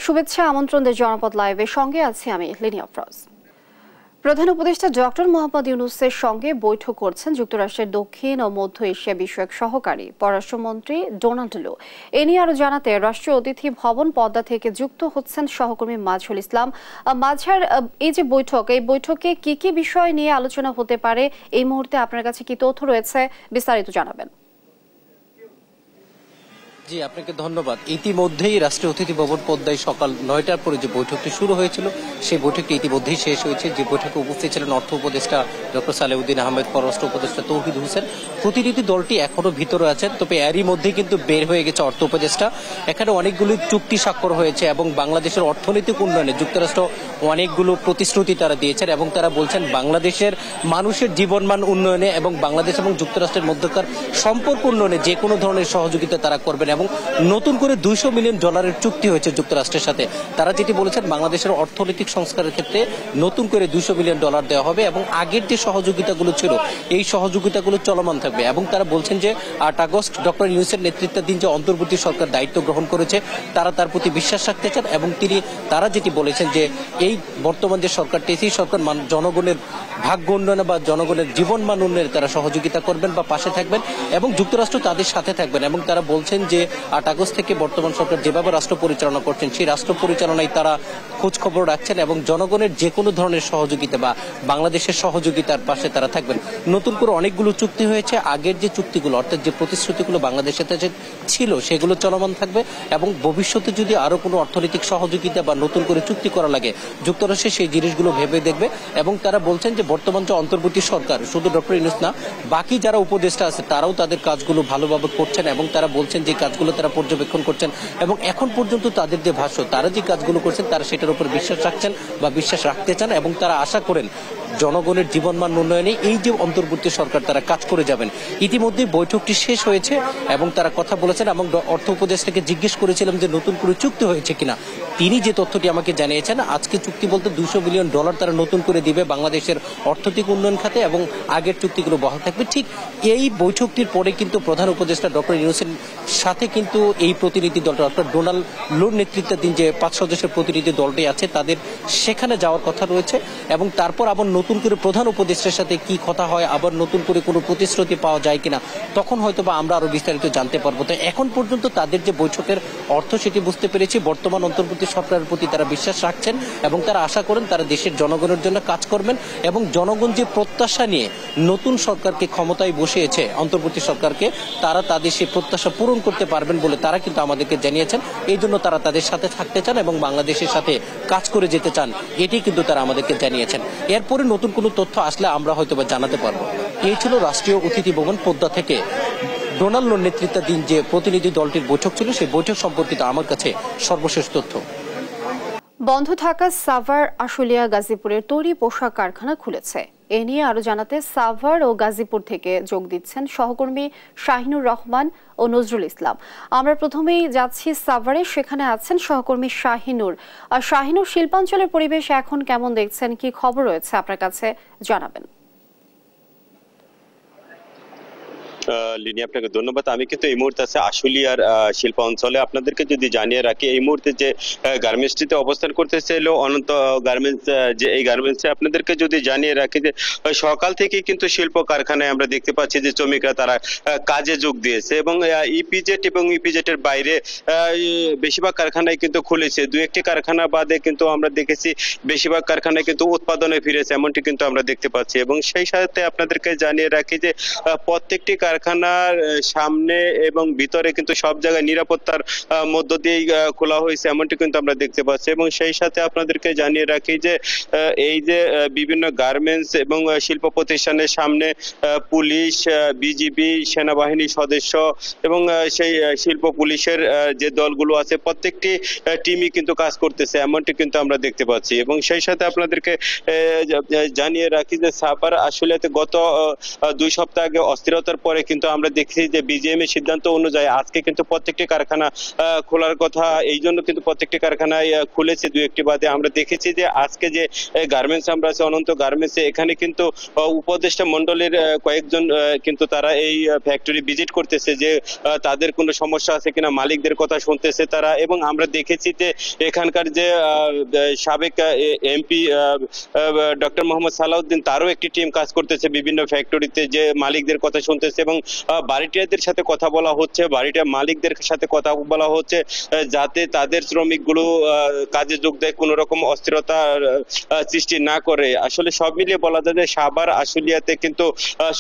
শুভেচ্ছা আমন্ত্রণদের জনপদ লাইভের সঙ্গে আছি আমি লিনি আফরোজ। প্রধান উপদেষ্টা ডক্টর মোহাম্মদ ইউনূসের সঙ্গে বৈঠক করছেন যুক্তরাষ্ট্রের দক্ষিণ ও মধ্য এশিয়া বিষয়ক সহকারী পররাষ্ট্রমন্ত্রী ডোনাল্ড লু। এ নিয়ে আরো জানাতে রাষ্ট্রীয় অতিথি ভবন পদ্মা থেকে যুক্ত হচ্ছেন সহকর্মী মাজহারুল ইসলাম। মাজহার, এই যে বৈঠক, এই বৈঠকে কি কি বিষয় নিয়ে আলোচনা হতে পারে, এই মুহূর্তে আপনার কাছে কি তথ্য রয়েছে, বিস্তারিত জানাবেন। জি, আপনাকে ধন্যবাদ। ইতিমধ্যেই রাষ্ট্রীয় অতিথি ভবন পদ্মায় সকাল ৯টার পরে যে বৈঠকটি শুরু হয়েছিল সেই বৈঠকটি ইতিমধ্যেই শেষ হয়েছে। যে বৈঠকে উপস্থিত ছিলেন অর্থ উপদেষ্টা ডক্টর সালেউদ্দিন আহমেদ, পররাষ্ট্র উপদেষ্টা তৌহিদ হোসেন। প্রতিনিধি দলটি এখনো ভিতরে আছেন, তবে এরই মধ্যে কিন্তু বের হয়ে গেছে অর্থ উপদেষ্টা। এখানে অনেকগুলি চুক্তি স্বাক্ষর হয়েছে এবং বাংলাদেশের অর্থনৈতিক উন্নয়নে যুক্তরাষ্ট্র অনেকগুলো প্রতিশ্রুতি তারা দিয়েছেন এবং তারা বলছেন বাংলাদেশের মানুষের জীবনমান উন্নয়নে এবং বাংলাদেশ এবং যুক্তরাষ্ট্রের মধ্যকার সম্পর্ক উন্নয়নে যে কোনো ধরনের সহযোগিতা তারা করবেন। এবং নতুন করে $200 মিলিয়ন চুক্তি হয়েছে যুক্তরাষ্ট্রের সাথে। তারা যেটি বলেছেন বাংলাদেশের অর্থনৈতিক সংস্কারের ক্ষেত্রে নতুন করে $200 মিলিয়ন দেওয়া হবে এবং আগের যে সহযোগিতাগুলো ছিল এই সহযোগিতাগুলো চলমান থাকবে। এবং তারা বলছেন যে 8 আগস্ট ডক্টর ইউনূসের নেতৃত্বাধীন যে অন্তর্বর্তী সরকার দায়িত্ব গ্রহণ করেছে তারা তার প্রতি বিশ্বাস রাখতে চান এবং তারা যেটি বলেছেন যে এই বর্তমান যে সরকারটি সেই সরকার জনগণের ভাগ্য উন্নয়নে বা জনগণের জীবনমান উন্নয়নে তারা সহযোগিতা করবেন বা পাশে থাকবেন এবং যুক্তরাষ্ট্র তাদের সাথে থাকবেন। এবং তারা বলছেন যে 8 আগস্ট থেকে বর্তমান সরকার যেভাবে রাষ্ট্র পরিচালনা করছেন সেই রাষ্ট্র পরিচালনায় তারা খোঁজ খবর রাখছেন এবং জনগণের যে কোনো ধরনের সহযোগিতা বা বাংলাদেশের সহযোগিতার পাশে তারা থাকবেন। নতুন করে অনেকগুলো চুক্তি হয়েছে, আগের যে চুক্তিগুলো অর্থাৎ যে প্রতিশ্রুতিগুলো বাংলাদেশের সাথে ছিল সেগুলো চলমান থাকবে এবং ভবিষ্যতে যদি আরো কোনো অর্থনৈতিক সহযোগিতা বা নতুন করে চুক্তি করা লাগে যুক্তরাষ্ট্র সেই জিনিসগুলো ভেবে দেখবে। এবং তারা বলছেন যে বর্তমান যে অন্তর্বর্তী সরকার শুধু ডক্টর ইউনূস না, বাকি যারা উপদেষ্টা আছে তারাও তাদের কাজগুলো ভালোভাবে করছেন এবং তারা বলছেন যে কাজগুলো তারা পর্যবেক্ষণ করছেন এবং এখন পর্যন্ত তাদের যে ভাষ্য তারা যে কাজগুলো করছেন তারা সেটার উপর বিশ্বাস রাখছেন বা বিশ্বাস রাখতে চান এবং তারা আশা করেন জনগণের জীবনমান উন্নয়নে এই যে অন্তর্বর্তী সরকার তারা কাজ করে যাবেন। ইতিমধ্যে বৈঠকটি শেষ হয়েছে এবং তারা কথা বলেছেন এবং অর্থ উপদেষ্টাকে জিজ্ঞেস করেছিলাম যে নতুন করে চুক্তি হয়েছে কিনা। তিনি যে তথ্যটি আমাকে জানিয়েছেন আজকে চুক্তি বলতে $200 মিলিয়ন তারা নতুন করে দিবে বাংলাদেশের অর্থনৈতিক উন্নয়ন খাতে এবং আগের চুক্তিগুলো বহাল থাকবে। ঠিক এই বৈঠকটির পরে কিন্তু প্রধান উপদেষ্টা ডক্টর ইউনূসের সাথে কিন্তু এই প্রতিনিধি দলটা অর্থাৎ ডোনাল্ড লুর নেতৃত্বাধীন যে 5 সদস্যের প্রতিনিধি দলটি আছে তাদের সেখানে যাওয়ার কথা রয়েছে এবং তারপর আবার নতুন করে প্রধান উপদেষ্টার সাথে কি কথা হয়, আবার নতুন করে কোনো প্রতিশ্রুতি পাওয়া যায় কিনা, তখন হয়তো বা আমরা আরো বিস্তারিত জানতে পারবো। তো এখন পর্যন্ত তাদের যে বৈঠকের অর্থ সেটি বুঝতে পেরেছি। বর্তমান অন্তর্বর্তী সরকারের প্রতি তারা বিশ্বাস রাখছেন এবং তারা আশা করেন তারা দেশের জনগণের জন্য কাজ করবেন এবং জনগণ যে প্রত্যাশা নিয়ে নতুন সরকারকে ক্ষমতায় বসিয়েছে অন্তর্বর্তী সরকারকে, তারা তাদের সেই প্রত্যাশা পূরণ করতে পারবেন বলে তারা কিন্তু আমাদেরকে জানিয়েছেন। এই জন্য তারা তাদের সাথে থাকতে চান এবং বাংলাদেশের সাথে কাজ করে যেতে চান, এটি কিন্তু তারা আমাদেরকে জানিয়েছেন। এরপরে নতুন কোনো তথ্য আসলে আমরা হয়তো বা জানাতে পারবো। এই ছিল রাষ্ট্রীয় অতিথি ভবন পদ্মা থেকে ডোনাল্ড লুর নেতৃত্বাধীন যে প্রতিনিধি দলটির বৈঠক ছিল সেই বৈঠক সম্পর্কিত আমার কাছে সর্বশেষ তথ্য। বন্ধ থাকা সাভার আশুলিয়া গাজীপুরের তৈরি পোশাক কারখানা খুলেছে। এ নিয়ে আরো জানাতে সাভার ও গাজীপুর থেকে যোগ দিচ্ছেন সহকর্মী শাহিনুর রহমান ও নজরুল ইসলাম। আমরা প্রথমেই যাচ্ছি সাভারে, সেখানে আছেন সহকর্মী শাহিনুর। শাহিনুর, শিল্পাঞ্চলের পরিবেশ এখন কেমন দেখছেন, কি খবর রয়েছে আপনার কাছে জানাবেন। লিনি, আপনাকে ধন্যবাদ। আমি কিন্তু এই মুহূর্তে আছে আশুলিয়ার শিল্প অঞ্চলে। আপনাদেরকে যদি জানিয়ে রাখি এই মুহূর্তে যে গার্মেন্টসটিতে অবস্থান করতেছিল অনন্ত গার্মেন্টস, যে এই গার্মেন্টসে আপনাদেরকে যদি জানিয়ে রাখি যে সকাল থেকে কিন্তু শিল্প কারখানায় আমরা দেখতে পাচ্ছি যে শ্রমিকরা তারা কাজে যোগ দিয়েছে এবং ইপিজেড এবং ইপিজেডের বাইরে বেশিরভাগ কারখানায় কিন্তু খুলেছে। দু একটি কারখানা বাদে কিন্তু আমরা দেখেছি বেশিরভাগ কারখানায় কিন্তু উৎপাদনে ফিরেছে, এমনটি কিন্তু আমরা দেখতে পাচ্ছি। এবং সেই সাথে আপনাদেরকে জানিয়ে রাখি যে প্রত্যেকটি কারখানার সামনে এবং ভিতরে কিন্তু সব জায়গায় নিরাপত্তার মধ্য দিয়েই খোলা হয়েছে, এমনটি কিন্তু আমরা দেখতে পাচ্ছি। এবং সেই সাথে আপনাদেরকে জানিয়ে রাখি যে এই যে বিভিন্ন গার্মেন্টস এবং শিল্প প্রতিষ্ঠানের সামনে পুলিশ, বিজিবি, সেনাবাহিনী সদস্য এবং সেই শিল্প পুলিশের যে দলগুলো আছে প্রত্যেকটি টিমই কিন্তু কাজ করতেছে, এমনটি কিন্তু আমরা দেখতে পাচ্ছি। এবং সেই সাথে আপনাদেরকে জানিয়ে রাখি যে সাভার আশুলিয়াতে গত 2 সপ্তাহ আগে অস্থিরতার পরে কিন্তু আমরা দেখছি যে বিজিএম এর সিদ্ধান্ত অনুযায়ী আজকে কিন্তু প্রত্যেকটি কারখানা খোলার কথা, এই জন্য কিন্তু প্রত্যেকটি কারখানায় খুলেছে, দু একটি বাদে। আমরা দেখেছি যে আজকে যে গার্মেন্টস আমরা আছে অনন্ত গার্মেন্টসে, এখানে কিন্তু উপদেষ্টা মন্ডলের কয়েকজন কিন্তু তারা এই ফ্যাক্টরি ভিজিট করতেছে যে তাদের কোনো সমস্যা আছে কিনা, মালিকদের কথা শুনতেছে তারা। এবং আমরা দেখেছি যে এখানকার যে সাবেক এমপি ডক্টর মোহাম্মদ সালাউদ্দিন, তারও একটি টিম কাজ করতেছে বিভিন্ন ফ্যাক্টরিতে, যে মালিকদের কথা শুনতেছে এবং বাড়িটিয়াদের সাথে কথা বলা হচ্ছে, বাড়িটিয়া মালিকদের সাথে কথা বলা হচ্ছে যাতে তাদের শ্রমিকগুলো কাজে যোগ দেয়, কোনো রকম অস্থিরতা সৃষ্টি না করে। আসলে সব মিলিয়ে বলা যায় যে সাভার আশুলিয়াতে কিন্তু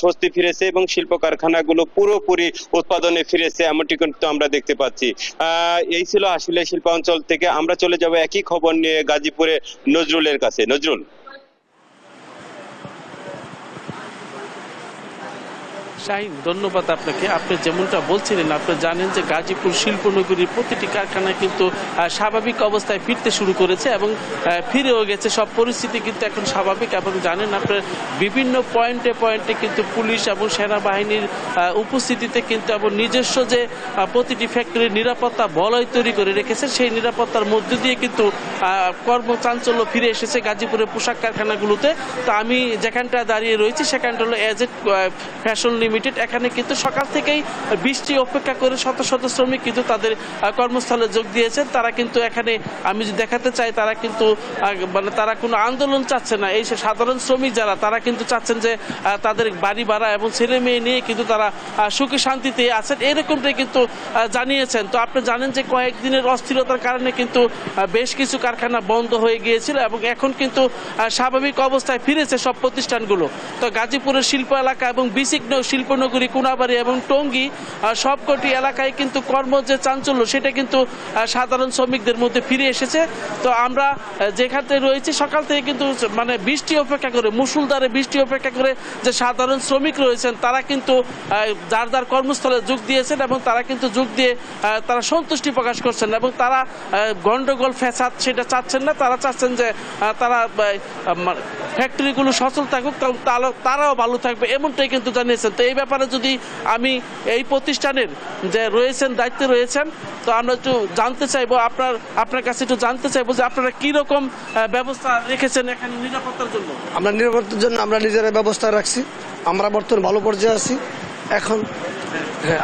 স্বস্তি ফিরেছে এবং শিল্প কারখানাগুলো পুরোপুরি উৎপাদনে ফিরেছে, এমনটি কিন্তু আমরা দেখতে পাচ্ছি। এই ছিল আশুলিয়া শিল্পাঞ্চল থেকে। আমরা চলে যাব একই খবর নিয়ে গাজীপুরে নজরুলের কাছে। নজরুল। শাহিন, ধন্যবাদ আপনাকে। আপনি যেমনটা বলছিলেন, আপনি জানেন যে গাজীপুর শিল্পনগরীর প্রতিটি কারখানা কিন্তু স্বাভাবিক অবস্থায় ফিরতে শুরু করেছে এবং ফিরেও গেছে। সব পরিস্থিতি কিন্তু এখন স্বাভাবিক এবং জানেন আপনার বিভিন্ন পয়েন্টে পয়েন্টে কিন্তু পুলিশ এবং সেনাবাহিনীর উপস্থিতিতে কিন্তু এবং নিজস্ব যে প্রতিটি ফ্যাক্টরির নিরাপত্তা বলয় তৈরি করে রেখেছে, সেই নিরাপত্তার মধ্য দিয়ে কিন্তু কর্মচাঞ্চল্য ফিরে এসেছে গাজীপুরের পোশাক কারখানাগুলোতে। তো আমি যেখানটা দাঁড়িয়ে রয়েছি সেখানটা হলো এজেড ফ্যাশন লিমিটেড। এখানে কিন্তু সকাল থেকেই বৃষ্টি অপেক্ষা করে শত শত শ্রমিক কিন্তু তাদের কর্মস্থলে যোগ দিয়েছেন। তারা কিন্তু এখানে আমি যদি দেখাতে চাই, তারা কিন্তু মানে তারা কোনো আন্দোলন চাচ্ছে না। এই সাধারণ শ্রমিক যারা, তারা কিন্তু চাচ্ছেন যে তাদের বাড়ি ভাড়া এবং ছেলে মেয়ে নিয়ে কিন্তু তারা সুখে শান্তিতে আছেন, এরকমটাই কিন্তু জানিয়েছেন। তো আপনি জানেন যে কয়েকদিনের অস্থিরতার কারণে কিন্তু বেশ কিছু কারখানা বন্ধ হয়ে গিয়েছিল এবং এখন কিন্তু স্বাভাবিক অবস্থায় ফিরেছে সব প্রতিষ্ঠানগুলো। তো গাজীপুরের শিল্প এলাকা এবং বিসিক শিল্পনগরী, কোনাবাড়ি এবং টঙ্গী সবকটি এলাকায় কিন্তু কর্ম যে চাঞ্চল্য, সেটা কিন্তু সাধারণ শ্রমিকদের মধ্যে ফিরে এসেছে। তো আমরা যেখানে রয়েছি সকাল থেকে কিন্তু মানে বৃষ্টি অপেক্ষা করে, মুষলধারে বৃষ্টি অপেক্ষা করে যে সাধারণ শ্রমিক রয়েছেন, তারা কিন্তু যার যার কর্মস্থলে যোগ দিয়েছেন এবং তারা কিন্তু যোগ দিয়ে তারা সন্তুষ্টি প্রকাশ করছেন এবং তারা গন্ডগোল ফ্যাসাদ সেটা চাচ্ছেন না। তারা চাচ্ছেন যে তারা ফ্যাক্টরিগুলো সচল থাকুক, তারাও ভালো থাকবে, এমনটাই কিন্তু জানিয়েছেন। তো এই ব্যাপারে যদি আমি এই প্রতিষ্ঠানের যে রয়েছেন, দায়িত্বে রয়েছেন, তো আমরা একটু জানতে চাইবো, আপনার কাছে একটু জানতে চাইবো যে আপনারা কি রকম ব্যবস্থা রেখেছেন এখানে নিরাপত্তার জন্য। আমরা নিরাপত্তার জন্য আমরা নিজেরা ব্যবস্থা রাখছি। আমরা বর্তমানে ভালো পর্যায়ে আছি। এখন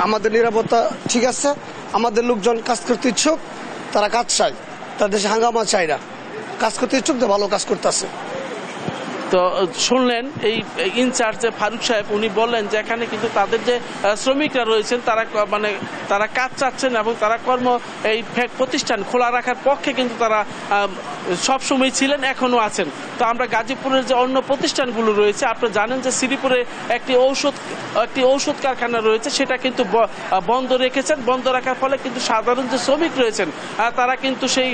আমাদের নিরাপত্তা ঠিক আছে। আমাদের লোকজন কাজ করতে ইচ্ছুক, তারা কাজ চায়, তাদের দেশে হাঙ্গামা চায় না, কাজ করতে ইচ্ছুক, তো ভালো কাজ করতে আছে। তো শুনলেন এই ইনচার্জ যে ফারুক সাহেব, উনি বললেন যে এখানে কিন্তু তাদের যে শ্রমিকরা রয়েছেন, তারা মানে তারা কাজ চাচ্ছেন এবং তারা এই প্রতিষ্ঠান খোলা রাখার পক্ষে কিন্তু তারা সবসময় ছিলেন, এখনো আছেন। তো আমরা গাজীপুরের যে অন্য প্রতিষ্ঠানগুলো রয়েছে, আপনারা জানেন যে শ্রীপুরে একটি ঔষধ কারখানা রয়েছে, সেটা কিন্তু বন্ধ রেখেছেন। বন্ধ রাখার ফলে কিন্তু সাধারণ যে শ্রমিক রয়েছেন, তারা কিন্তু সেই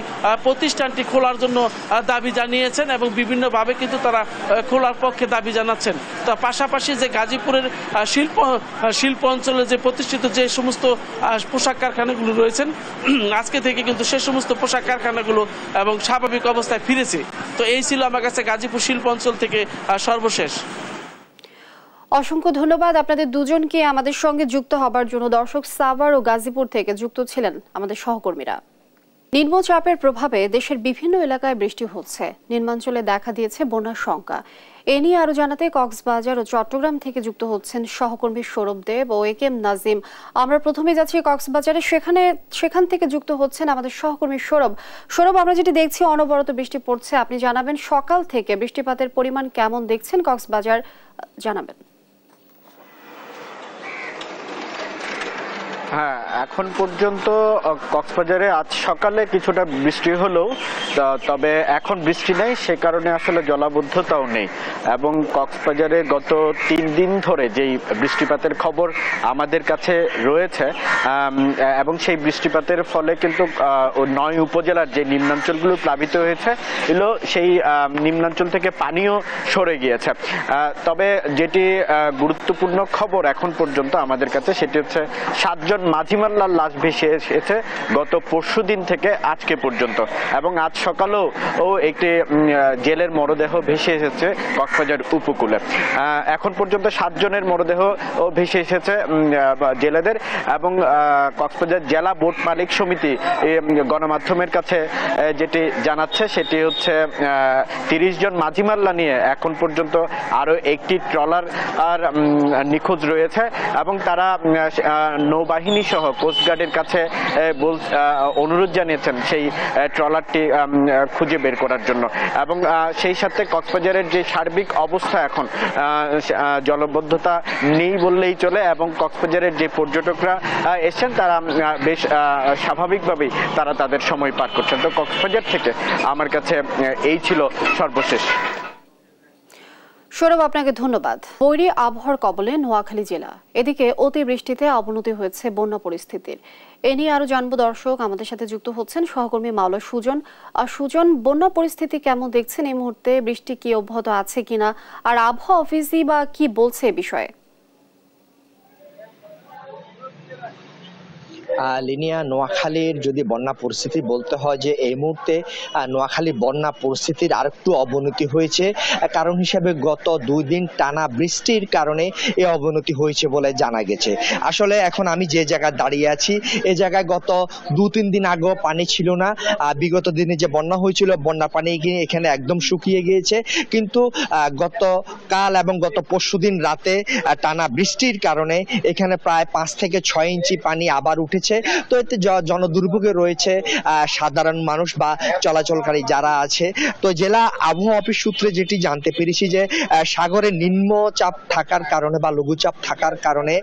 প্রতিষ্ঠানটি খোলার জন্য দাবি জানিয়েছেন এবং বিভিন্নভাবে কিন্তু তারা খোলার পক্ষে দাবি জানাচ্ছেন। তো পাশাপাশি যে গাজীপুরের শিল্প অঞ্চলে যে প্রতিষ্ঠিত যে সমস্ত পোশাক কারখানাগুলো রয়েছেন, আজকে থেকে কিন্তু সে সমস্ত পোশাক কারখানাগুলো এবং স্বাভাবিক অবস্থায় ফিরেছে। তো এই ছিল আমার কাছে গাজীপুর শিল্প অঞ্চল থেকে সর্বশেষ। অসংখ্য ধন্যবাদ আপনাদের দুজনকে আমাদের সঙ্গে যুক্ত হবার জন্য। দর্শক, সাভার ও গাজীপুর থেকে যুক্ত ছিলেন আমাদের সহকর্মীরা। নিম্নচাপের প্রভাবে দেশের বিভিন্ন এলাকায় বৃষ্টি হচ্ছে, নিম্নাঞ্চলে দেখা দিয়েছে বন্যার শঙ্কা। এ নিয়ে আরো জানাতে কক্সবাজার ও চট্টগ্রাম থেকে যুক্ত হচ্ছেন সহকর্মী সৌরভ দেব ও একেম নাজিম। আমরা প্রথমে যাচ্ছি কক্সবাজারে, সেখান থেকে যুক্ত হচ্ছেন আমাদের সহকর্মী সৌরভ। আমরা যেটি দেখছি, অনবরত বৃষ্টি পড়ছে। আপনি জানাবেন সকাল থেকে বৃষ্টিপাতের পরিমাণ কেমন দেখছেন কক্সবাজার, জানাবেন। হ্যাঁ, এখন পর্যন্ত কক্সবাজারে আজ সকালে কিছুটা বৃষ্টি হলেও, তবে এখন বৃষ্টি নেই, সে কারণে আসলে জলাবদ্ধতাও নেই। এবং কক্সবাজারে গত 3 দিন ধরে যেই বৃষ্টিপাতের খবর আমাদের কাছে রয়েছে, এবং সেই বৃষ্টিপাতের ফলে কিন্তু 9 উপজেলার যে নিম্নাঞ্চলগুলো প্লাবিত হয়েছে, এগুলো সেই নিম্নাঞ্চল থেকে পানিও সরে গিয়েছে। তবে যেটি গুরুত্বপূর্ণ খবর এখন পর্যন্ত আমাদের কাছে, সেটি হচ্ছে 7 জন জন মাঝি মাল্লার লাশ ভেসে এসেছে গত পরশুদিন থেকে আজকে পর্যন্ত, এবং আজ সকালেও একটি জেলের মরদেহ ভেসে এসেছে কক্সবাজার উপকূলে। এখন পর্যন্ত 7 জনের মরদেহ ভেসে এসেছে জেলেদের, এবং কক্সবাজার জেলা বোট মালিক সমিতি গণমাধ্যমের কাছে যেটি জানাচ্ছে সেটি হচ্ছে 30 জন মাঝি মাল্লা নিয়ে এখন পর্যন্ত আরো একটি ট্রলার আর নিখোঁজ রয়েছে, এবং তারা নৌবাহিনী সহ কোস্টগার্ডের কাছে অনুরোধ জানিয়েছেন সেই ট্রলারটি খুঁজে বের করার জন্য। এবং সেই সাথে কক্সবাজারের যে সার্বিক অবস্থা এখন জলবদ্ধতা নেই বললেই চলে, এবং কক্সবাজারের যে পর্যটকরা এসেছেন তারা বেশ স্বাভাবিকভাবেই তারা তাদের সময় পার করছেন। তো কক্সবাজার থেকে আমার কাছে এই ছিল সর্বশেষ। সৌরভ, আপনাকে ধন্যবাদ। বৈরী আবহাওয়ার কবলে নোয়াখালী জেলা, এদিকে অতিবৃষ্টিতে অবনতি হয়েছে বন্যা পরিস্থিতির। এ নিয়ে আরো জানবো দর্শক, আমাদের সাথে যুক্ত হচ্ছেন সহকর্মী মাওলা সুজন। সুজন, বন্যা পরিস্থিতি কেমন দেখছেন এই মুহূর্তে? বৃষ্টি কি অব্যাহত আছে কিনা, আর আবহাওয়া অফিসই বা কি বলছে এ বিষয়ে? লিনিয়া, নোয়াখালীর যদি বন্যা পরিস্থিতি বলতে হয় যে এই মুহূর্তে নোয়াখালীর বন্যা পরিস্থিতির আরেকটু অবনতি হয়েছে, কারণ হিসাবে গত 2 দিন টানা বৃষ্টির কারণে এই অবনতি হয়েছে বলে জানা গেছে। আসলে এখন আমি যে জায়গায় দাঁড়িয়ে আছি এই জায়গায় গত 2-3 দিন আগেও পানি ছিল না। বিগত দিনে যে বন্যা হয়েছিল বন্যা পানি এখানে একদম শুকিয়ে গিয়েছে, কিন্তু গতকাল এবং গত পরশুদিন রাতে টানা বৃষ্টির কারণে এখানে প্রায় 5 থেকে 6 ইঞ্চি পানি আবার উঠেছে। তো এতে জনদুর্ভোগে রয়েছে সাধারণ মানুষ বা চলাচলকারী যারা আছে। তো জেলা আবহাওয়া অফিস সূত্রে যেটি জানতে পেরেছি যে সাগরে নিম্নচাপ থাকার কারণে বা লঘুচাপ থাকার কারণে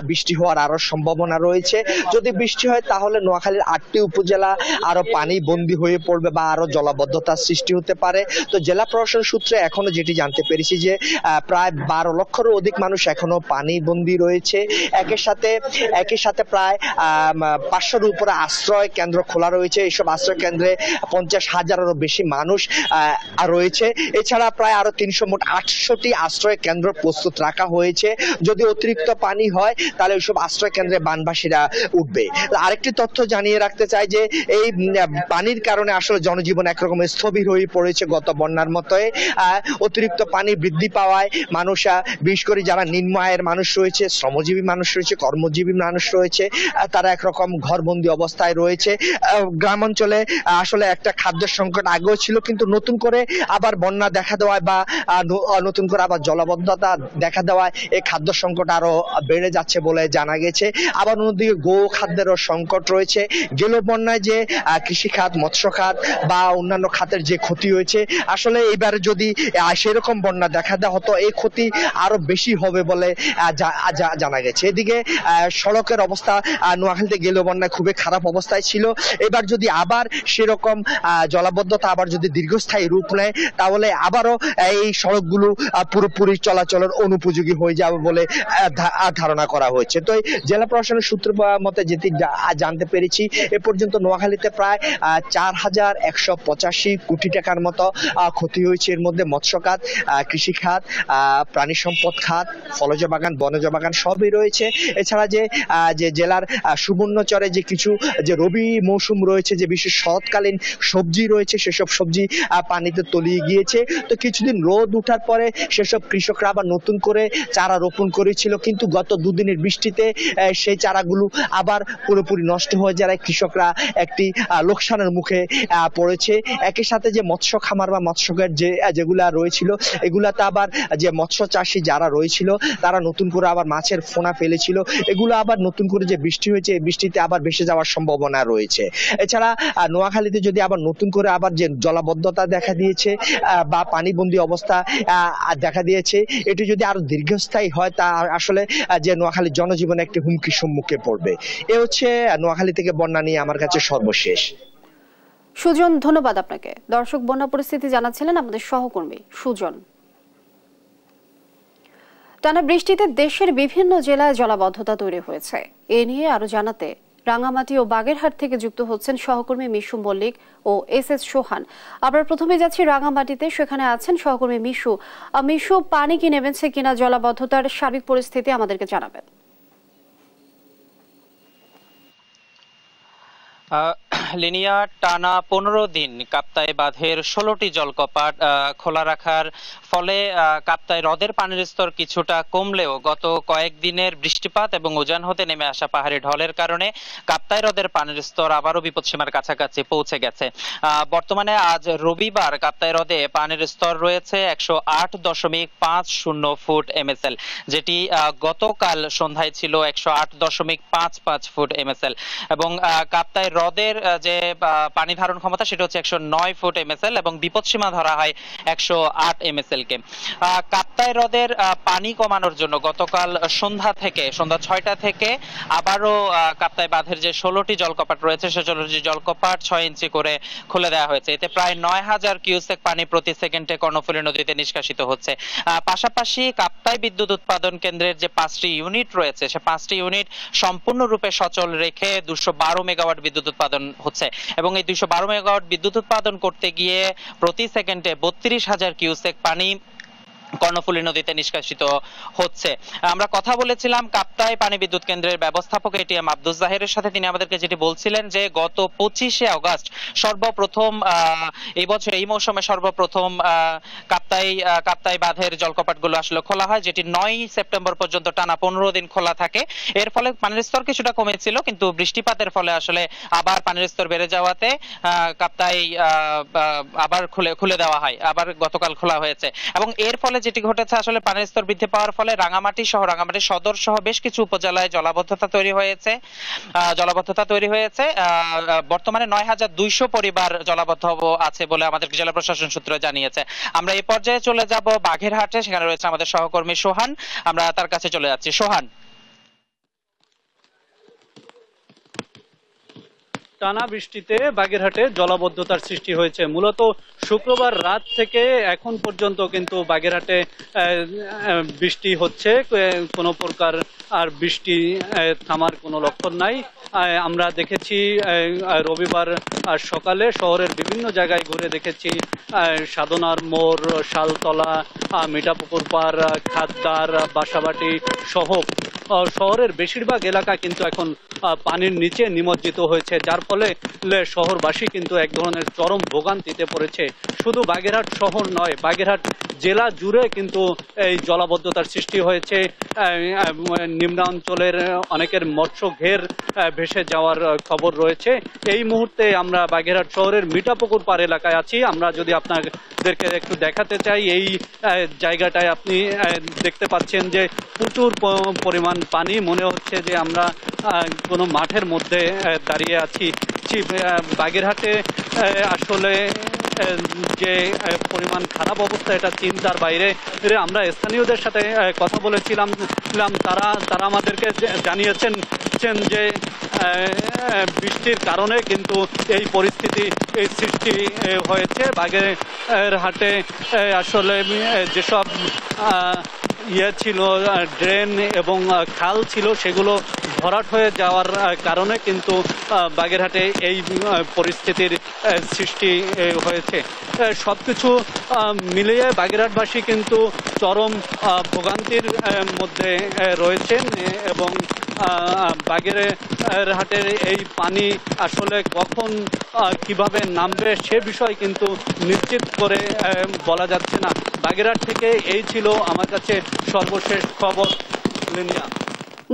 বৃষ্টি হওয়ার আরো সম্ভাবনা রয়েছে। যদি বৃষ্টি হয় তাহলে নোয়াখালীর 8টি উপজেলা আরো পানি বন্দী হয়ে পড়বে বা আরো জলাবদ্ধতার সৃষ্টি হতে পারে। তো জেলা প্রশাসন সূত্রে এখনো যেটি জানতে পেরেছি যে প্রায় 12 লক্ষেরও অধিক মানুষ এখনো পানি বন্দী রয়েছে। একই সাথে প্রায় 500-এর উপরে আশ্রয় কেন্দ্র খোলা রয়েছে। এইসব আশ্রয় কেন্দ্রে 50,000-এরও বেশি মানুষ রয়েছে। এছাড়া প্রায় আরো 300 মোট 800টি আশ্রয় কেন্দ্র প্রস্তুত রাখা হয়েছে। যদি অতিরিক্ত পানি হয় তাহলে ওইসব আশ্রয় কেন্দ্রে বানবাসীরা উঠবে। আরেকটি তথ্য জানিয়ে রাখতে চাই যে এই পানির কারণে আসলে জনজীবন একরকম স্থবির হয়ে পড়েছে গত বন্যার মতোই। অতিরিক্ত পানি বৃদ্ধি পাওয়ায় মানুষ, বিশেষ করে যারা নিম্ন আয়ের মানুষ রয়েছে, শ্রমজীবী মানুষ রয়েছে, কর্মজীবী মানুষ রয়েছে, তারা একরকম ঘরবন্দি অবস্থায় রয়েছে। গ্রাম অঞ্চলে আসলে একটা খাদ্য সংকট আগেও ছিল, কিন্তু নতুন করে আবার বন্যা দেখা দেওয়ায় বা নতুন করে আবার জলাবদ্ধতা দেখা দেওয়ায় এই খাদ্য সংকট আরো বেড়ে যাচ্ছে বলে জানা গেছে। আবার অন্যদিকে গো খাদ্যেরও সংকট রয়েছে। গেল বন্যায় যে কৃষি খাত, মৎস্য খাত বা অন্যান্য খাতের যে ক্ষতি হয়েছে, আসলে এবারে যদি সেরকম বন্যা দেখা দেওয়া হতো এই ক্ষতি আরো বেশি হবে বলে জানা গেছে। এদিকে সড়কের অবস্থা নোয়াখালীতে গেল বন্যায় খুবই খারাপ অবস্থায় ছিল। এবার যদি আবার সেরকম জলাবদ্ধতা আবার যদি দীর্ঘস্থায়ী রূপ নেয় তাহলে আবারও এই সড়কগুলো পুরোপুরি চলাচলের অনুপযোগী হয়ে যাবে বলে ধারণা করা হয়েছে। তো জেলা প্রশাসনের সূত্র মতে যেটি জানতে পেরেছি এ পর্যন্ত নোয়াখালীতে প্রায় 4,185 কোটি টাকার মতো ক্ষতি হয়েছে। এর মধ্যে মৎস্য খাত, কৃষি খাত, প্রাণী সম্পদ খাত, ফলজ বাগান, বনজ বাগান সবই রয়েছে। এছাড়া যে জেলার সুবর্ণচরে যে কিছু যে রবি মৌসুম রয়েছে, যে বিশেষ শরৎকালীন সবজি রয়েছে, সেসব সবজি পানিতে তলিয়ে গিয়েছে। তো কিছুদিন রোদ উঠার পরে সেসব কৃষকরা আবার নতুন করে চারা রোপণ করেছিল, কিন্তু গত 2 দিনের বৃষ্টিতে সেই চারাগুলো আবার পুরোপুরি নষ্ট হয়ে যায়। কৃষকরা একটি লোকসানের মুখে পড়েছে। একই সাথে যে মৎস্য খামার বা মৎস্যকের যেগুলা রয়েছিল এগুলাতে আবার যে মৎস্য চাষী যারা রয়েছিল তারা নতুন করে আবার মাছের ফোনা ফেলেছিল, এগুলো আবার নতুন করে যে বৃষ্টি হয়েছে এই বৃষ্টিতে আবার ভেসে যাওয়ার সম্ভাবনা রয়েছে। এছাড়া নোয়াখালীতে যদি আবার নতুন করে আবার যে জলাবদ্ধতা দেখা দিয়েছে বা পানিবন্দী অবস্থা দেখা দিয়েছে, এটি যদি আরো দীর্ঘস্থায়ী হয় তা আসলে যে নোয়াখালীর জনজীবনে একটি হুমকির সম্মুখে পড়বে। এ হচ্ছে নোয়াখালী থেকে বন্যা নিয়ে আমার কাছে সর্বশেষ। সুজন, ধন্যবাদ আপনাকে। দর্শক, বন্যা পরিস্থিতি জানাচ্ছিলেন আমাদের সহকর্মী সুজন। টানা বৃষ্টিতে দেশের বিভিন্ন জেলায় জলাবদ্ধতা তৈরি হয়েছে। এ নিয়ে আরো জানাতে রাঙ্গামাটি ও বাগেরহাট থেকে যুক্ত হচ্ছেন সহকর্মী মিশু মল্লিক ও এস সোহান। আমরা প্রথমে যাচ্ছি রাঙ্গামাটিতে, সেখানে আছেন সহকর্মী মিশু। মিশু, পানি কি নেমেছে কিনা, জলাবদ্ধতার সার্বিক পরিস্থিতি আমাদেরকে জানাবেন। লিনিয়া টানা 15 দিন কাপ্তাই বাঁধের 16টি জলকপাট খোলা রাখার ফলে কাপ্তাই হ্রদের পানির স্তর কিছুটা কমলেও গত কয়েকদিনের বৃষ্টিপাত এবং উজান হতে নেমে আসা পাহাড়ি ঢলের কারণে কাপ্তাই হ্রদের পানির স্তর আবারও বিপদসীমার কাছাকাছি পৌঁছে গেছে। বর্তমানে আজ রবিবার কাপ্তাই হ্রদে পানির স্তর রয়েছে 108.50 ফুট MSL, যেটি গতকাল সন্ধ্যায় ছিল 108.55 ফুট MSL এবং কাপ্তাই হ্রদের যে পানি ধারণ ক্ষমতা সেটা হচ্ছে 109 ফুট MSL এবং বিপদসীমা ধরা হয় 108 MSL কে। কাপ্তাই হ্রদের পানি কমানোর জন্য গতকাল সন্ধ্যা 6টা থেকে আবারও কাপ্তাই বাঁধের যে 16টি জলকপাট রয়েছে সে 16টি জলকপাট 6 ইঞ্চি করে খুলে দেওয়া হয়েছে। এতে প্রায় 9000 কিউসেক পানি প্রতি সেকেন্ডে কর্ণফুলী নদীতে নিষ্কাশিত হচ্ছে। পাশাপাশি কাপ্তাই বিদ্যুৎ উৎপাদন কেন্দ্রের যে 5টি ইউনিট রয়েছে সে 5টি ইউনিট সম্পূর্ণরূপে সচল রেখে 212 মেগাওয়াট বিদ্যুৎ উৎপাদন হচ্ছে এবং এই 212 মেগাওয়াট বিদ্যুৎ উৎপাদন করতে গিয়ে প্রতি সেকেন্ডে 32,000 কিউসেক পানি কর্ণফুলী নদীতে নিষ্কাশিত হচ্ছে। আমরা কথা বলেছিলাম কাপ্তাই পানি বিদ্যুৎ কেন্দ্রের ব্যবস্থাপক ATM আব্দুল জাহিরের সাথে। তিনি আমাদেরকে যেটি বলছিলেন যে গত 25শে আগস্ট সর্বপ্রথম এই বছর এই মৌসুমে সর্বপ্রথম কাপ্তাই বাঁধের জলকপাটগুলো আসলে খোলা হয়, যেটি 9 সেপ্টেম্বর পর্যন্ত টানা 15 দিন খোলা থাকে। এর ফলে পানির স্তর কিছুটা কমেছিল, কিন্তু বৃষ্টিপাতের ফলে আসলে আবার পানির স্তর বেড়ে যাওয়াতে কাপ্তাই আবার খুলে দেওয়া হয়, আবার গতকাল খোলা হয়েছে এবং এর ফলে যেটি ঘটেছে আসলে পানির স্তর বৃদ্ধি পাওয়ার ফলে রাঙামাটি সদর সহ বেশ কিছু উপজেলায় জলাবদ্ধতা তৈরি হয়েছে। বর্তমানে 9200 পরিবার জলাবদ্ধ আছে বলে আমাদের জেলা প্রশাসন সূত্র জানিয়েছে। আমরা এই পর্যায়ে চলে যাব বাগেরহাটে, সেখানে রয়েছে আমাদের সহকর্মী সোহান। আমরা তার কাছে চলে যাচ্ছি। সোহান, টানা বৃষ্টিতে বাগেরহাটে জলাবদ্ধতার সৃষ্টি হয়েছে। মূলত শুক্রবার রাত থেকে এখন পর্যন্ত কিন্তু বাগেরহাটে বৃষ্টি হচ্ছে, কোনো প্রকার আর বৃষ্টি থামার কোনো লক্ষণ নাই। আমরা দেখেছি রবিবার সকালে শহরের বিভিন্ন জায়গায় ঘুরে দেখেছি সাধনার মোড়, শালতলা, মিঠাপুকুর পাড়, খাদ্দার, বাসাবাটি সহ শহরের বেশিরভাগ এলাকা কিন্তু এখন পানির নিচে নিমজ্জিত হয়েছে, যার ফলে শহরবাসী কিন্তু এক ধরনের চরম ভোগান্তিতে পড়েছে। শুধু বাগেরহাট শহর নয়, বাগেরহাট জেলা জুড়ে কিন্তু এই জলাবদ্ধতার সৃষ্টি হয়েছে। নিম্নাঞ্চলের অনেকের মৎস্য ঘের ভেসে যাওয়ার খবর রয়েছে। এই মুহূর্তে আমরা বাগেরহাট শহরের মিঠাপুকুর পাড় এলাকায় আছি। আমরা যদি আপনাদেরকে একটু দেখাতে চাই, এই জায়গাটায় আপনি দেখতে পাচ্ছেন যে প্রচুর পরিমাণ পানি, মনে হচ্ছে যে আমরা কোনো মাঠের মধ্যে দাঁড়িয়ে আছি। বাগেরহাটে আসলে যে পরিমাণ খারাপ অবস্থা এটা চিন্তার বাইরে। আমরা স্থানীয়দের সাথে কথা বলেছিলাম, তারা আমাদেরকে জানিয়েছেন যে বৃষ্টির কারণে কিন্তু এই পরিস্থিতি সৃষ্টি হয়েছে। বাগেরহাটে আসলে যেসব ছিল ড্রেন এবং খাল ছিল সেগুলো ভরাট হয়ে যাওয়ার কারণে কিন্তু বাগেরহাটে এই পরিস্থিতির সৃষ্টি হয়েছে। সবকিছু মিলিয়ে বাগেরহাটবাসী কিন্তু চরম ভোগান্তির মধ্যে রয়েছেন এবং বাগেরহাটের এই পানি আসলে কখন কিভাবে নামবে সে বিষয় কিন্তু নিশ্চিত করে বলা যাচ্ছে না। বাগেরহাট থেকে এই ছিল আমার কাছে সর্বশেষ খবর। লিনিয়া,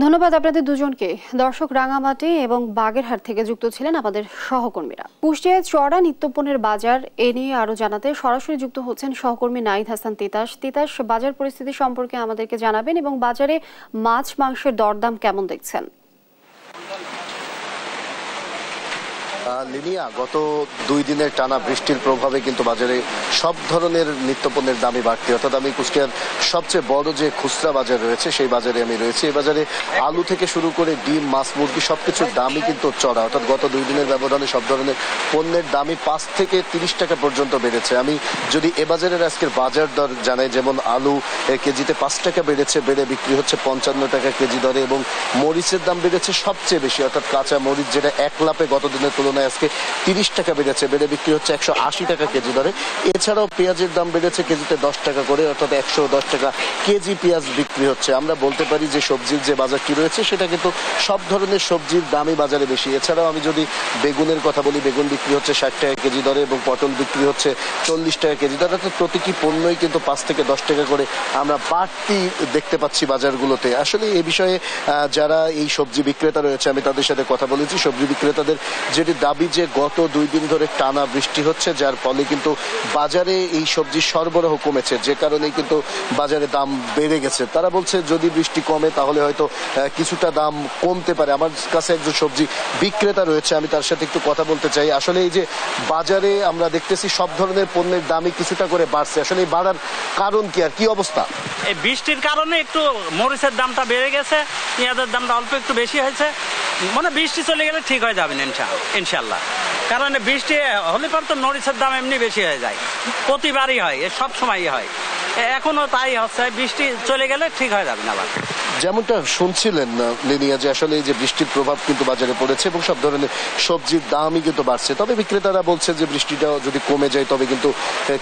ধন্যবাদ আপনাদের দুজনকে। দর্শক, রাঙামাটি এবং বাগেরহাট থেকে যুক্ত ছিলেন আমাদের সহকর্মীরা। কুষ্টিয়ায় চড়া নিত্যপণ্যের বাজার, এ নিয়ে আরো জানাতে সরাসরি যুক্ত হচ্ছেন সহকর্মী নাহিদ হাসান তিতাস। তিতাস, বাজার পরিস্থিতি সম্পর্কে আমাদেরকে জানাবেন এবং বাজারে মাছ মাংসের দরদাম কেমন দেখছেন? লিনিয়া, গত 2 দিনের টানা বৃষ্টির প্রভাবে কিন্তু বাজারে সব ধরনের নিত্যপণ্যের দামই বাড়তি। অর্থাৎ আমি কুষ্টিয়ার সবচেয়ে বড় যে খুচরা বাজার রয়েছে সেই বাজারে আমি রয়েছি। এই বাজারে আলু থেকে শুরু করে ডিম, মাছ, মুরগি সবকিছুর দামই কিন্তু চড়া। অর্থাৎ গত 2 দিনের ব্যবধানে সব ধরনের পণ্যের দামই 5 থেকে 30 টাকা পর্যন্ত বেড়েছে। আমি যদি এ বাজারের আজকের বাজার দর জানাই, যেমন আলু কেজিতে 5 টাকা বেড়েছে, বেড়ে বিক্রি হচ্ছে 55 টাকা কেজি দরে এবং মরিচের দাম বেড়েছে সবচেয়ে বেশি। অর্থাৎ কাঁচা মরিচ যেটা 1 লাফে গত দিনের তুলনায় তুলনায় আজকে 30 টাকা বেড়েছে, বেড়ে বিক্রি হচ্ছে 180 টাকা কেজি দরে। এছাড়াও পেঁয়াজের দাম বেড়েছে কেজিতে 10 টাকা করে, অর্থাৎ 110 টাকা কেজি পেঁয়াজ বিক্রি হচ্ছে। আমরা বলতে পারি যে সবজির যে বাজারটি রয়েছে সেটা কিন্তু সব ধরনের সবজির দামই বাজারে বেশি। এছাড়াও আমি যদি বেগুনের কথা বলি, বেগুন বিক্রি হচ্ছে 60 টাকা কেজি দরে এবং পটল বিক্রি হচ্ছে 40 টাকা কেজি দরে। অর্থাৎ প্রতিটি পণ্যই কিন্তু 5 থেকে 10 টাকা করে আমরা বাড়তি দেখতে পাচ্ছি বাজারগুলোতে। আসলে এই বিষয়ে যারা এই সবজি বিক্রেতা রয়েছে আমি তাদের সাথে কথা বলেছি। সবজি বিক্রেতাদের যেটি দাবি যে গত 2 দিন ধরে টানা বৃষ্টি হচ্ছে, যার ফলে কিন্তু বাজারে এই সবজির সরবরাহ কমেছে, যে কারণে কিন্তু বাজারে দাম বেড়ে গেছে। তারা বলছে যদি বৃষ্টি কমে তাহলে হয়তো কিছুটা দাম কমতে পারে। আমার কাছে একজন সবজি বিক্রেতা রয়েছে, আমি তার সাথে একটু কথা বলতে চাই। আসলে এই যে বাজারে আমরা দেখতেছি সব ধরনের পণ্যের দামই কিছুটা করে বাড়ছে, আসলে এই বাড়ার কারণ কি আর কি অবস্থা? এই বৃষ্টির কারণে একটু মরিচের দামটা বেড়ে গেছে, পেঁয়াজের দামটা অল্প একটু বেশি হয়েছে। মানে বৃষ্টি চলে গেলে ঠিক হয়ে যাবেন ইনশাল্লাহ। কারণ বৃষ্টি হলে পর তো মরিচের দাম এমনি বেশি হয়ে যায়, প্রতিবারই হয়, সব সময়ই হয়, এখনো তাই হচ্ছে। বৃষ্টি চলে গেলে ঠিক হয়ে যাবেন আবার। যেমনটা শুনছিলেন লিনিয়া, যে আসলে এই যে বৃষ্টির প্রভাব কিন্তু বাজারে পড়েছে এবং সব ধরনের সবজির দামই কিন্তু বাড়ছে। তবে বিক্রেতারা বলছে যে বৃষ্টিটা যদি কমে যায় তবে কিন্তু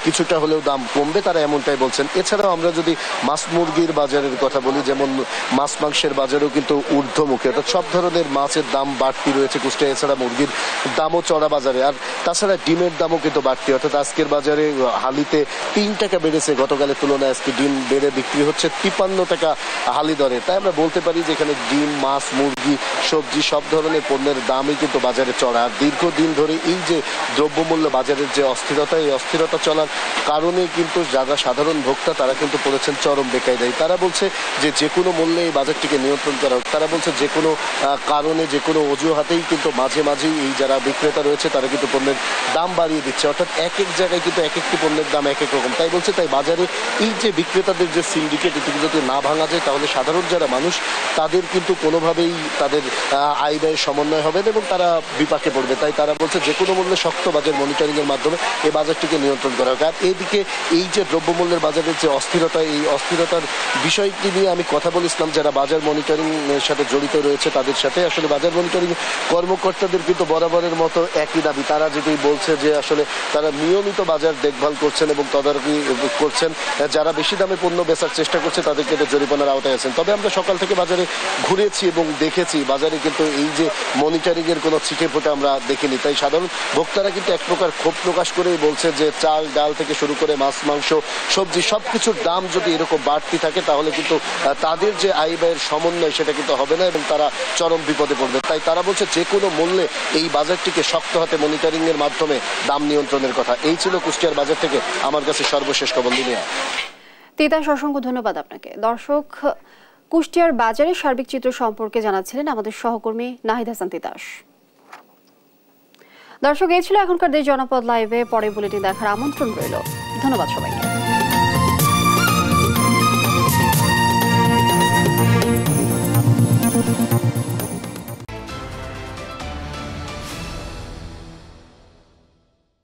কিছুটা হলেও দাম কমবে, তারা এমনটাই বলছেন। এছাড়াও আমরা যদি মাছ মুরগির বাজারের কথা বলি, যেমন মাছ মাংসের বাজারেও কিন্তু ঊর্ধ্বমুখী, অর্থাৎ সব ধরনের মাছের দাম বাড়তি রয়েছে কুষ্টিয়া। এছাড়া মুরগির দামও চড়া বাজারে, আর তাছাড়া ডিমের দামও কিন্তু বাড়তি, অর্থাৎ আজকের বাজারে হালিতে 3 টাকা বেড়েছে গতকালের তুলনায়। আজকে ডিম বেড়ে বিক্রি হচ্ছে 53 টাকা হালি দরে। তাই আমরা বলতে পারি যে এখানে ডিম, মাছ, মুরগি, সবজি সব ধরনের পণ্যের দামই কিন্তু বাজারে চড়া। আর দীর্ঘদিন ধরে এই যে দ্রব্যমূল্য বাজারের যে অস্থিরতা, এই অস্থিরতা চলার কারণে কিন্তু যারা সাধারণ ভোক্তা তারা কিন্তু পড়েছেন চরম বেকায়দায়। তারা বলছে যে কোনো মূল্যে এই বাজারটিকে নিয়ন্ত্রণ করা হোক। তারা বলছে যে কোনো কারণে, যে কোনো অজুহাতেই কিন্তু মাঝে মাঝেই এই যারা বিক্রেতা রয়েছে তারা কিন্তু পণ্যের দাম বাড়িয়ে দিচ্ছে, অর্থাৎ এক এক জায়গায় কিন্তু এক একটি পণ্যের দাম এক এক রকম। তাই বলছে তাই বাজারে এই যে বিক্রেতাদের যে সিন্ডিকেট, এটি যদি না ভাঙা যায় তাহলে সাধারণ যারা মানুষ তাদের কিন্তু কোনোভাবেই তাদের আয় ব্যয়ের সমন্বয় হবে না এবং তারা বিপাকে পড়বে। তাই তারা বলছে যে কোনো মূল্যে শক্ত বাজার মনিটরিং এর মাধ্যমে এই বাজারটিকে নিয়ন্ত্রণ করা হোক। আর এইদিকে এই যে দ্রব্যমূল্যের বাজারের যে অস্থিরতা, এই অস্থিরতার বিষয়টি নিয়ে আমি কথা বলেছিলাম যারা বাজার মনিটরিং এর সাথে জড়িত রয়েছে তাদের সাথে। আসলে বাজার মনিটরিং কর্মকর্তাদের কিন্তু বরাবরের মতো একই দাবি। তারা যেটি বলছে যে আসলে তারা নিয়মিত বাজার দেখভাল করছেন এবং তদারকি করছেন। যারা বেশি দামে পণ্য বেচার চেষ্টা করছে তাদেরকে জরিমানার আওতায় আছেন। তবে আমরা সকাল থেকে বাজারে ঘুরেছি এবং দেখেছি বাজারে কিন্তু এই যে মনিটরিং এর কোনো ছিটে ফোঁটা আমরা দেখিনি। তাই সাধারণ ভোক্তারা কিন্তু এক প্রকার ক্ষোভ প্রকাশ করেই বলছে যে চাল ডাল থেকে শুরু করে মাছ মাংস সবজি সবকিছুর দাম যদি এরকম বাড়তি থাকে তাহলে কিন্তু তাদের যে আয় ব্যয়ের সমন্বয় সেটা কিন্তু হবে না এবং তারা চরম বিপদে পড়বে। তাই তারা বলছে যে কোনো মূল্যে এই বাজারটিকে শক্ত হাতে মনিটরিং এর মাধ্যমে দাম নিয়ন্ত্রণের কথা। এই ছিল কুষ্টিয়ার বাজার থেকে আমার কাছে সর্বশেষ খবর। লিনিয়া, তিতাস, অসংখ্য ধন্যবাদ আপনাকে। দর্শক, কুষ্টিয়ার বাজারের সার্বিক চিত্র সম্পর্কে জানাচ্ছিলেন আমাদের সহকর্মী নাহিদ হাসান তিতাস। দর্শক, এই ছিল এখনকার দেশ জনপদ লাইভে। পরে বুলেটিন দেখার আমন্ত্রণ রইল। ধন্যবাদ সবাই।